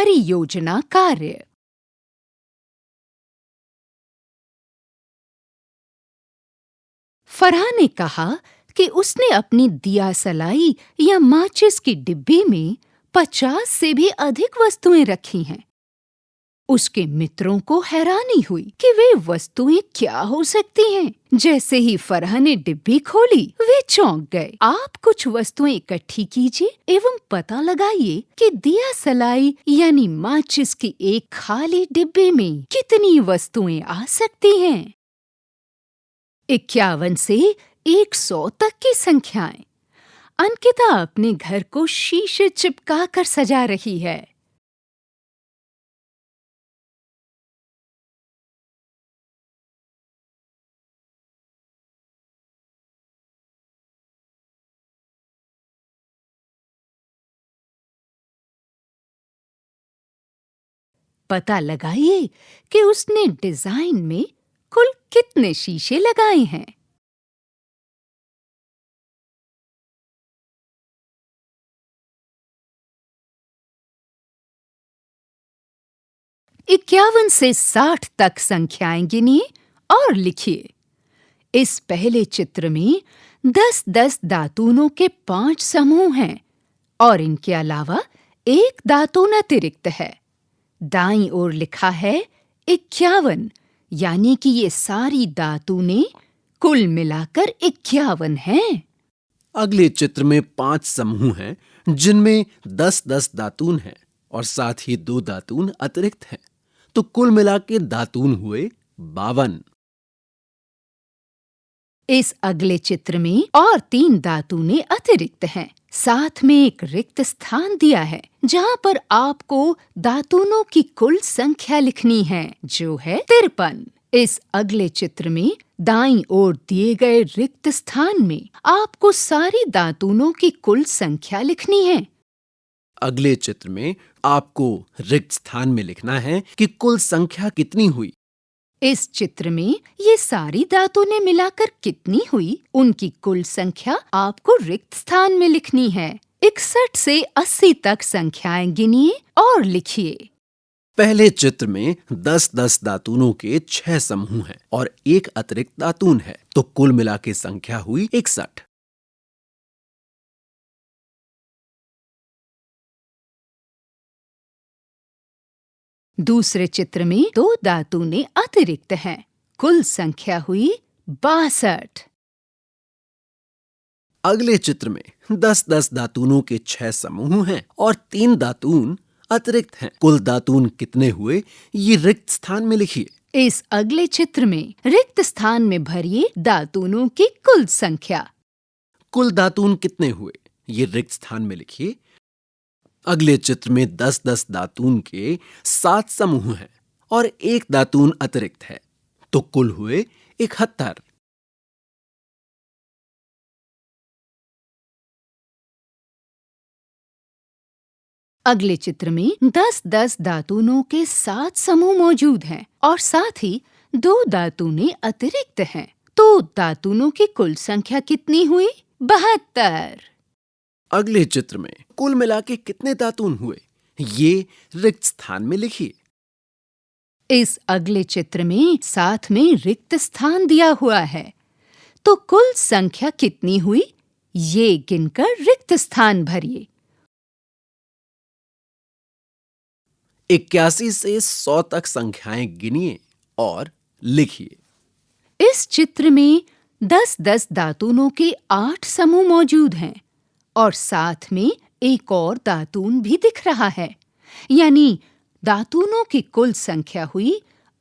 परियोजना कार्य। फरहा ने कहा कि उसने अपनी दिया सलाई या माचिस की डिब्बी में 50 से भी अधिक वस्तुएं रखी हैं। उसके मित्रों को हैरानी हुई कि वे वस्तुएं क्या हो सकती हैं। जैसे ही फरहा ने डिब्बी खोली, वे चौंक गए। आप कुछ वस्तुएं इकट्ठी कीजिए एवं पता लगाइए कि दिया सलाई यानी माचिस की एक खाली डिब्बे में कितनी वस्तुएं आ सकती हैं। 51 से 100 तक की संख्याएं। अंकिता अपने घर को शीशे चिपका कर सजा रही है। पता लगाइए कि उसने डिजाइन में कुल कितने शीशे लगाए हैं। 51 से 60 तक संख्याएं गिनिए और लिखिए। इस पहले चित्र में 10-10 दातूनों के 5 समूह हैं और इनके अलावा एक दातून अतिरिक्त है। दाईं ओर लिखा है 51, यानी कि ये सारी दातूनें कुल मिलाकर 51 हैं। अगले चित्र में 5 समूह हैं जिनमें 10-10 दातून हैं और साथ ही 2 दातून अतिरिक्त हैं, तो कुल मिला के दातून हुए 52। इस अगले चित्र में और 3 दातूनें अतिरिक्त हैं। साथ में एक रिक्त स्थान दिया है जहाँ पर आपको दातूनों की कुल संख्या लिखनी है, जो है 53। इस अगले चित्र में दाईं ओर दिए गए रिक्त स्थान में आपको सारी दातूनों की कुल संख्या लिखनी है। अगले चित्र में आपको रिक्त स्थान में लिखना है कि कुल संख्या कितनी हुई। इस चित्र में ये सारी दातूनें मिलाकर कितनी हुई, उनकी कुल संख्या आपको रिक्त स्थान में लिखनी है। 61 से 80 तक संख्याएं गिनिए और लिखिए। पहले चित्र में 10-10 दातूनों के 6 समूह हैं और एक अतिरिक्त दातून है, तो कुल मिला के संख्या हुई 61। दूसरे चित्र में 2 दातूनें अतिरिक्त हैं। कुल संख्या हुई 62। अगले चित्र में 10-10 दातूनों के 6 समूह हैं और 3 दातून अतिरिक्त हैं। कुल दातून कितने हुए, ये रिक्त स्थान में लिखिए। इस अगले चित्र में रिक्त स्थान में भरिए दातूनों की कुल संख्या। कुल दातून कितने हुए, ये रिक्त स्थान में लिखिए। अगले चित्र में 10-10 दातून के 7 समूह हैं और एक दातून अतिरिक्त है, तो कुल हुए 71। अगले चित्र में 10-10 दातूनों के 7 समूह मौजूद हैं और साथ ही 2 दातूनें अतिरिक्त हैं, तो दातूनों की कुल संख्या कितनी हुई? 72। अगले चित्र में कुल मिला के कितने दातून हुए, ये रिक्त स्थान में लिखिए। इस अगले चित्र में साथ में रिक्त स्थान दिया हुआ है, तो कुल संख्या कितनी हुई, ये गिनकर रिक्त स्थान भरिए। 81 से 100 तक संख्याएं गिनिए और लिखिए। इस चित्र में 10-10 दातूनों के 8 समूह मौजूद हैं और साथ में एक और दातून भी दिख रहा है, यानी दातूनों की कुल संख्या हुई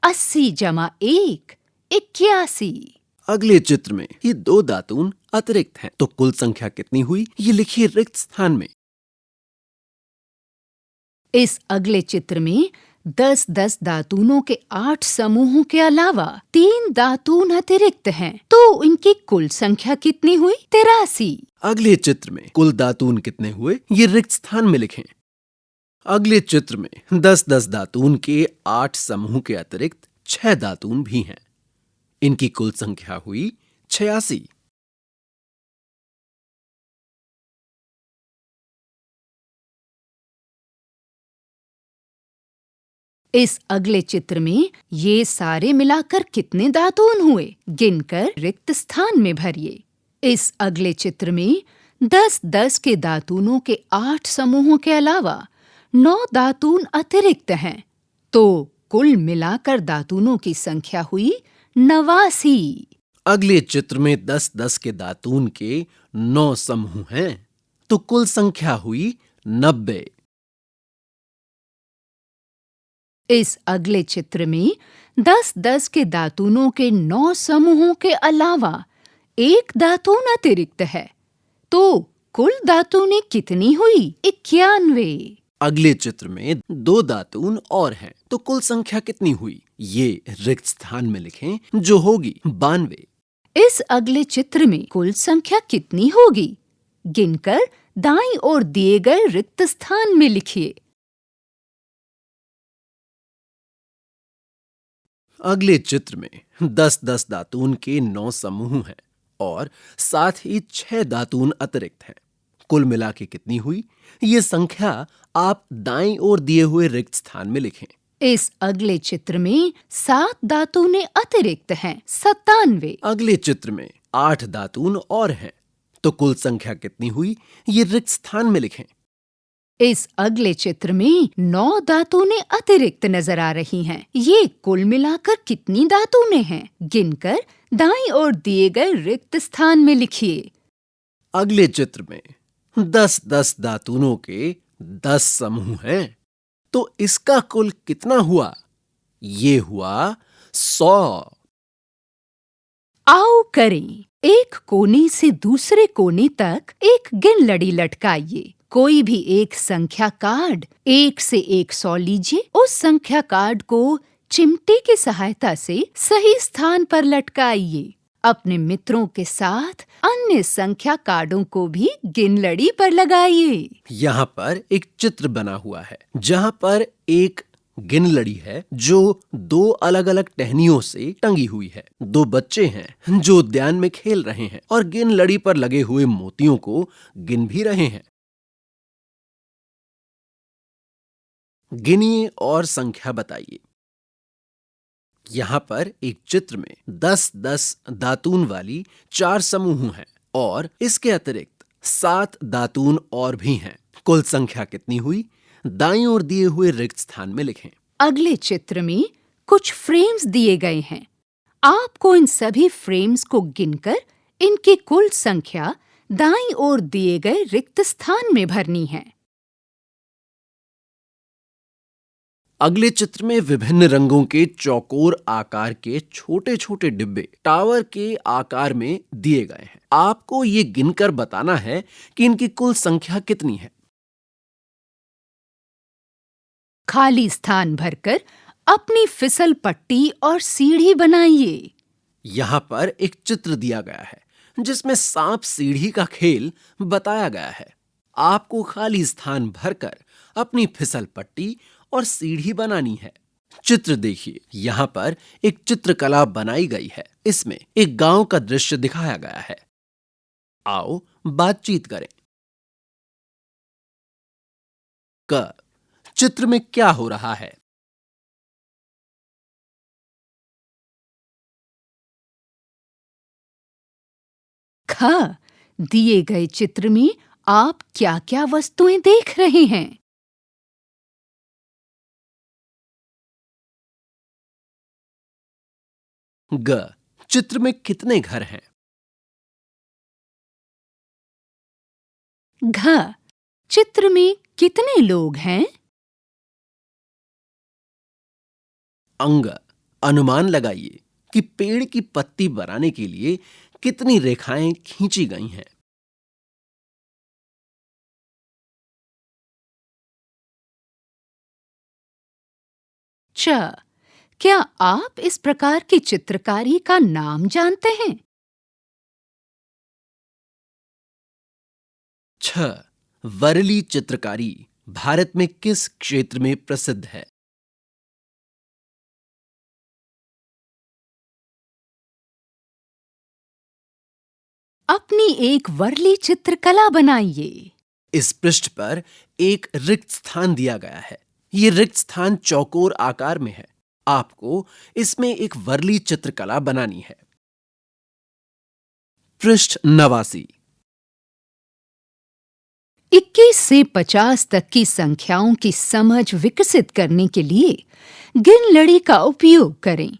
80 जमा 1, 81। अगले चित्र में ये 2 दातून अतिरिक्त हैं, तो कुल संख्या कितनी हुई, ये लिखिए रिक्त स्थान में। इस अगले चित्र में 10-10 दातूनों के 8 समूहों के अलावा 3 दातून अतिरिक्त हैं, तो इनकी कुल संख्या कितनी हुई? 83। अगले चित्र में कुल दातून कितने हुए, ये रिक्त स्थान में लिखें। अगले चित्र में 10-10 दातून के 8 समूह के अतिरिक्त 6 दातून भी हैं। इनकी कुल संख्या हुई 86। इस अगले चित्र में ये सारे मिलाकर कितने दातून हुए, गिनकर रिक्त स्थान में भरिए। इस अगले चित्र में 10-10 के दातूनों के 8 समूहों के अलावा 9 दातून अतिरिक्त हैं, तो कुल मिलाकर दातूनों की संख्या हुई 89। अगले चित्र में 10-10 के दातून के 9 समूह हैं, तो कुल संख्या हुई 90। इस अगले चित्र में 10-10 के दातूनों के 9 समूहों के अलावा एक दातून अतिरिक्त है, तो कुल दातूनें कितनी हुई? 91। अगले चित्र में 2 दातून और हैं, तो कुल संख्या कितनी हुई? ये रिक्त स्थान में लिखें, जो होगी 92। इस अगले चित्र में कुल संख्या कितनी होगी? गिनकर दाईं ओर दिए गए रिक्त स्थान में लिखिए। अगले चित्र में 10-10 दातून के 9 समूह हैं और साथ ही 6 दातून अतिरिक्त हैं। कुल मिला के कितनी हुई? ये संख्या आप दाईं ओर दिए हुए रिक्त स्थान में लिखें। इस अगले चित्र में 7 दातूनें अतिरिक्त हैं, 97। अगले चित्र में 8 दातून और हैं, तो कुल संख्या कितनी हुई? ये रिक्त स्थान में लिखें। इस अगले चित्र में 9 दातूनें अतिरिक्त नजर आ रही हैं। ये कुल मिलाकर कितनी दातूनें हैं? गिनकर दाईं ओर दिए गए रिक्त स्थान में लिखिए। अगले चित्र में 10-10 दातूनों के 10 समूह हैं, तो इसका कुल कितना हुआ? ये हुआ 100। आओ करें। एक कोने से दूसरे कोने तक एक गिन लड़ी लटकाइए। कोई भी एक संख्या कार्ड 1 से 100 लीजिए। उस संख्या कार्ड को चिमटे की सहायता से सही स्थान पर लटकाइए। अपने मित्रों के साथ अन्य संख्या कार्डों को भी गिन लड़ी पर लगाइए। यहाँ पर एक चित्र बना हुआ है, जहाँ पर एक गिन लड़ी है जो 2 अलग-अलग टहनियों से टंगी हुई है। 2 बच्चे हैं जो उद्यान में खेल रहे हैं और गिन लड़ी पर लगे हुए मोतियों को गिन भी रहे हैं। गिनिए और संख्या बताइए। यहाँ पर एक चित्र में 10-10 दातून वाली 4 समूह हैं और इसके अतिरिक्त 7 दातून और भी हैं। कुल संख्या कितनी हुई? दाईं ओर दिए हुए रिक्त स्थान में लिखें। अगले चित्र में कुछ फ्रेम्स दिए गए हैं। आपको इन सभी फ्रेम्स को गिनकर इनकी कुल संख्या दाईं ओर दिए गए रिक्त स्थान में भरनी है। अगले चित्र में विभिन्न रंगों के चौकोर आकार के छोटे छोटे डिब्बे टावर के आकार में दिए गए हैं। आपको ये गिनकर बताना है कि इनकी कुल संख्या कितनी है। खाली स्थान भरकर अपनी फिसल पट्टी और सीढ़ी बनाइए। यहाँ पर एक चित्र दिया गया है जिसमें सांप सीढ़ी का खेल बताया गया है। आपको खाली स्थान भरकर अपनी फिसल पट्टी और सीढ़ी बनानी है। चित्र देखिए, यहाँ पर एक चित्रकला बनाई गई है। इसमें एक गांव का दृश्य दिखाया गया है। आओ बातचीत करें। क चित्र में क्या हो रहा है? ख दिए गए चित्र में आप क्या-क्या वस्तुएं देख रहे हैं? ग चित्र में कितने घर हैं? घ चित्र में कितने लोग हैं? अंग अनुमान लगाइए कि पेड़ की पत्ती बनाने के लिए कितनी रेखाएं खींची गई हैं। च क्या आप इस प्रकार की चित्रकारी का नाम जानते हैं? छ वर्ली चित्रकारी भारत में किस क्षेत्र में प्रसिद्ध है? अपनी एक वर्ली चित्रकला बनाइए। इस पृष्ठ पर एक रिक्त स्थान दिया गया है। ये रिक्त स्थान चौकोर आकार में है। आपको इसमें एक वर्ली चित्रकला बनानी है। पृष्ठ 89। 21 से 50 तक की संख्याओं की समझ विकसित करने के लिए गिन लड़ी का उपयोग करें।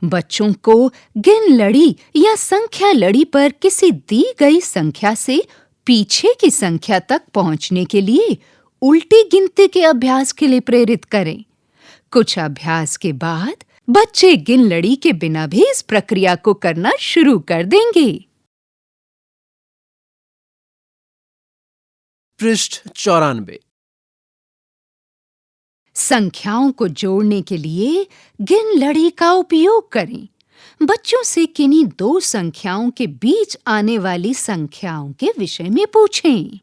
बच्चों को गिन लड़ी या संख्या लड़ी पर किसी दी गई संख्या से पीछे की संख्या तक पहुंचने के लिए उल्टी गिनती के अभ्यास के लिए प्रेरित करें। कुछ अभ्यास के बाद बच्चे गिन लड़ी के बिना भी इस प्रक्रिया को करना शुरू कर देंगे। पृष्ठ 94। संख्याओं को जोड़ने के लिए गिन लड़ी का उपयोग करें। बच्चों से किन्हीं दो संख्याओं के बीच आने वाली संख्याओं के विषय में पूछें।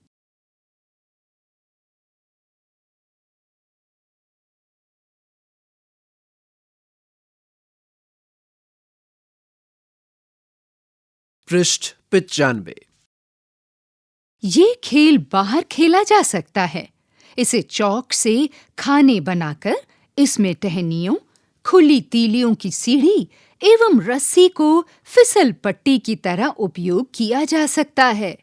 पृष्ठ 95। ये खेल बाहर खेला जा सकता है। इसे चौक से खाने बनाकर इसमें टहनियों, खुली तीलियों की सीढ़ी एवं रस्सी को फिसल पट्टी की तरह उपयोग किया जा सकता है।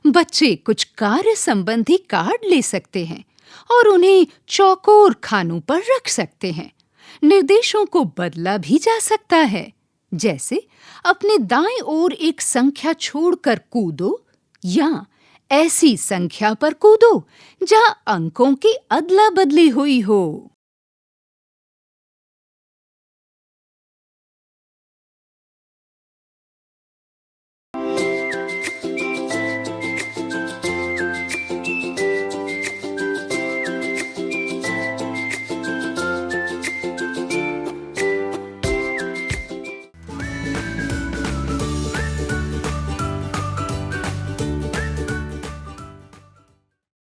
बच्चे कुछ कार्य संबंधी कार्ड ले सकते हैं और उन्हें चौकोर खानों पर रख सकते हैं। निर्देशों को बदला भी जा सकता है, जैसे अपने दाएं ओर एक संख्या छोड़कर कूदो या ऐसी संख्या पर कूदो जहां अंकों की अदला बदली हुई हो।